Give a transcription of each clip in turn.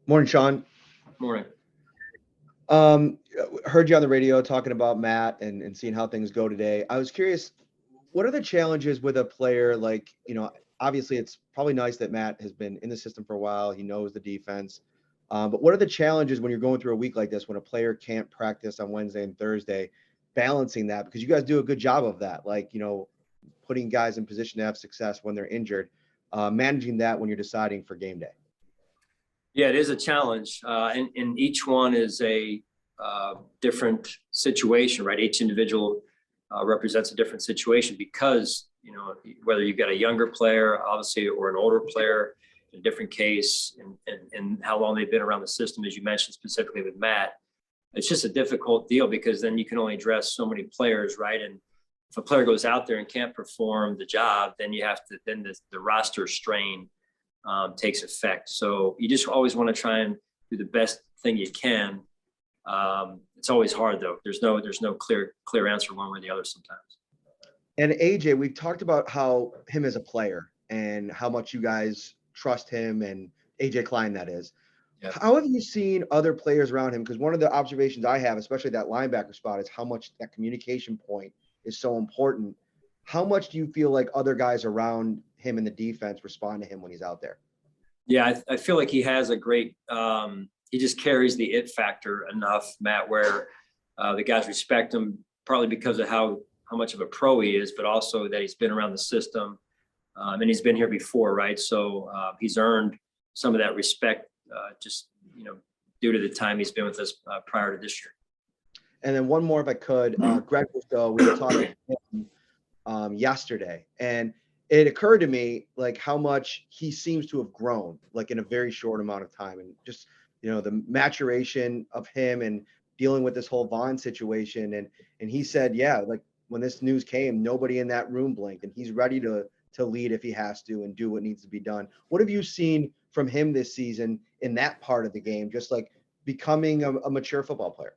Morning, Sean. Morning. Um, Heard you on the radio talking about Matt and seeing how things go today. I was curious, what are the challenges with a player like, obviously it's probably nice that Matt has been in the system for a while. He knows the defense. But what are the challenges when you're going through a week like this when a player can't practice on Wednesday and Thursday, balancing that? Because you guys do a good job of that, like, putting guys in position to have success when they're injured, managing that when you're deciding for game day. Yeah, it is a challenge, and each one is a different situation, right? Each individual represents a different situation because, whether you've got a younger player, obviously, or an older player, in a different case, and how long they've been around the system, as you mentioned specifically with Matt, it's just a difficult deal because then you can only address so many players, right? And if a player goes out there and can't perform the job, then you have to, then the roster strain takes effect. So you just always want to try and do the best thing you can. It's always hard though. There's no clear answer one way or the other sometimes. And AJ, we've talked about how him as a player and how much you guys trust him and AJ Klein, that is. Yep. How have you seen other players around him? Because one of the observations I have, especially that linebacker spot, is how much that communication point is so important. How much do you feel like other guys around him in the defense respond to him when he's out there? Yeah, I feel like he has a great he just carries the it factor enough, Matt, where the guys respect him partly because of how much of a pro he is, but also that he's been around the system and he's been here before, right? So he's earned some of that respect just due to the time he's been with us prior to this year. And then one more, if I could, Greg Rousseau, we were talking to him yesterday, and it occurred to me like how much he seems to have grown, like in a very short amount of time, and just the maturation of him and dealing with this whole Vaughn situation. And he said, yeah, like when this news came, nobody in that room blinked, and he's ready to lead if he has to and do what needs to be done. What have you seen from him this season in that part of the game, just like becoming a mature football player?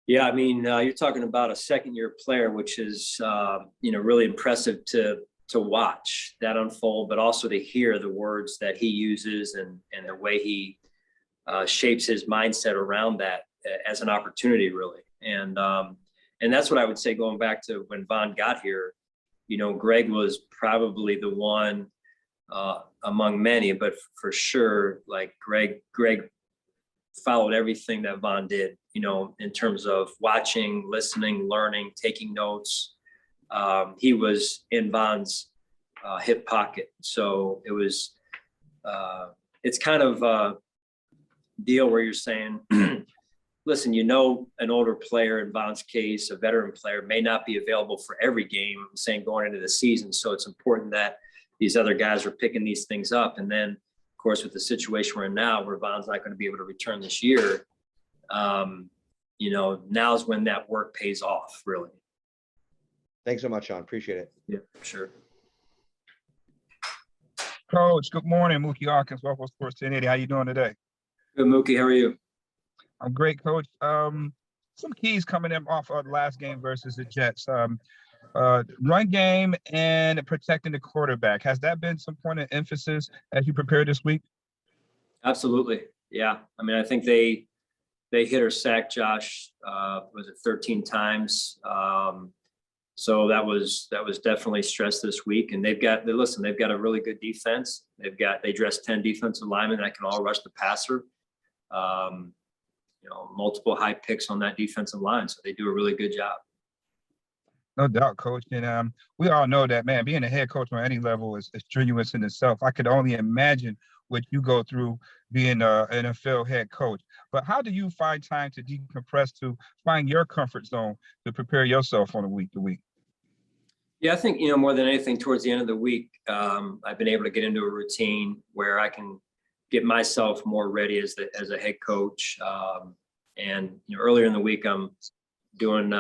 Yeah, I mean, you're talking about a second-year player, which is really impressive to watch that unfold, but also to hear the words that he uses and the way he shapes his mindset around that as an opportunity, really. And that's what I would say going back to when Vaughn got here. Greg was probably the one among many, but for sure, like Greg followed everything that Vaughn did, in terms of watching, listening, learning, taking notes. He was in Vaughn's hip pocket. So it was, it's kind of a deal where you're saying, listen, an older player, in Vaughn's case, a veteran player, may not be available for every game, I'm saying going into the season. So it's important that these other guys are picking these things up. And then, of course, with the situation we're in now, where Vaughn's not going to be able to return this year, now's when that work pays off, really. Thanks so much, Sean. Appreciate it. Yeah, sure. Coach, good morning. Mookie Hawkins, Waffle Sports 1080. How you doing today? Good, Mookie. How are you? I'm great, Coach. Some keys coming in off of the last game versus the Jets. Run game and protecting the quarterback. Has that been some point of emphasis as you prepare this week? Absolutely. Yeah. I mean, I think they hit or sacked Josh, was it 13 times? So that was definitely stressed this week. And they've got a really good defense. They dressed 10 defensive linemen that can all rush the passer. Multiple high picks on that defensive line. So they do a really good job. No doubt, Coach. And we all know that, man, being a head coach on any level is strenuous in itself. I could only imagine what you go through being an NFL head coach. But how do you find time to decompress, to find your comfort zone, to prepare yourself on a week-to-week? Yeah, I think, more than anything, towards the end of the week, I've been able to get into a routine where I can get myself more ready as a head coach. And earlier in the week, I'm doing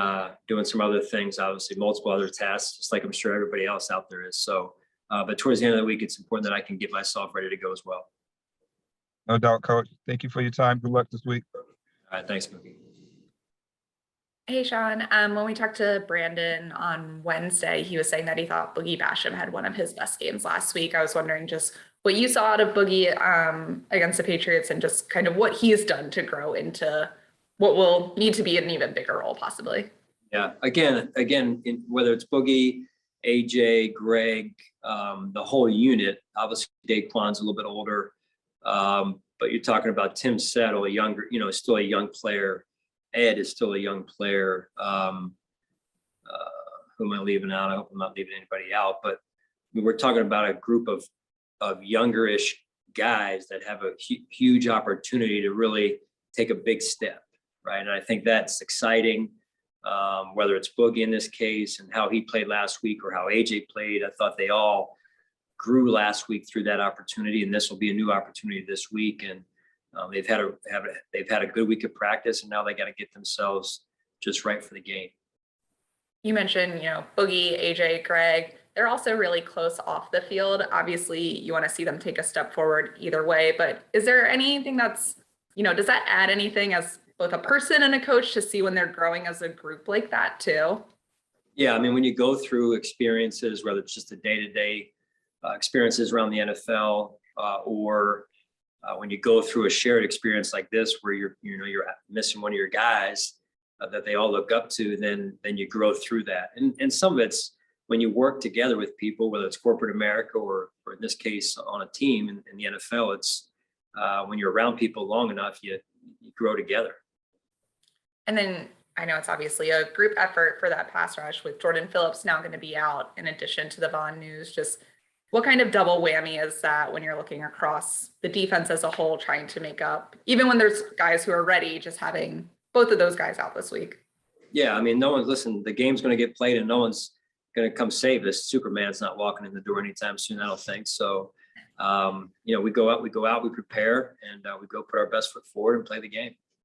some other things, obviously multiple other tasks, just like I'm sure everybody else out there is. So, but towards the end of the week, it's important that I can get myself ready to go as well. No doubt, Coach. Thank you for your time. Good luck this week. All right. Thanks, Mookie. Hey, Sean. When we talked to Brandon on Wednesday, he was saying that he thought Boogie Basham had one of his best games last week. I was wondering just what you saw out of Boogie against the Patriots and just kind of what he's done to grow into what will need to be an even bigger role possibly. Yeah, again, whether it's Boogie, AJ, Greg, the whole unit, obviously Daquan's a little bit older, but you're talking about Tim Settle, a younger, still a young player. Ed is still a young player. Who am I leaving out? I hope I'm not leaving anybody out, but we're talking about a group of younger-ish guys that have a huge opportunity to really take a big step, right? And I think that's exciting. Whether it's Boogie in this case and how he played last week or how AJ played, I thought they all grew last week through that opportunity, and this will be a new opportunity this week. And they've had a good week of practice, and now they got to get themselves just right for the game. You mentioned, Boogie, AJ, Greg, they're also really close off the field. Obviously, you want to see them take a step forward either way, but is there anything that's, does that add anything as both a person and a coach to see when they're growing as a group like that too? Yeah, I mean, when you go through experiences, whether it's just the day-to-day experiences around the NFL, or when you go through a shared experience like this, where you're missing one of your guys that they all look up to, then you grow through that. And some of it's when you work together with people, whether it's corporate America or in this case on a team in the NFL, it's when you're around people long enough, you grow together. And then I know it's obviously a group effort for that pass rush with Jordan Phillips now going to be out in addition to the Vaughn news. Just what kind of double whammy is that when you're looking across the defense as a whole, trying to make up, even when there's guys who are ready, just having both of those guys out this week? Yeah, I mean, the game's going to get played and no one's going to come save us. Superman's not walking in the door anytime soon, I don't think. So, we go out, we prepare, and we go put our best foot forward and play the game.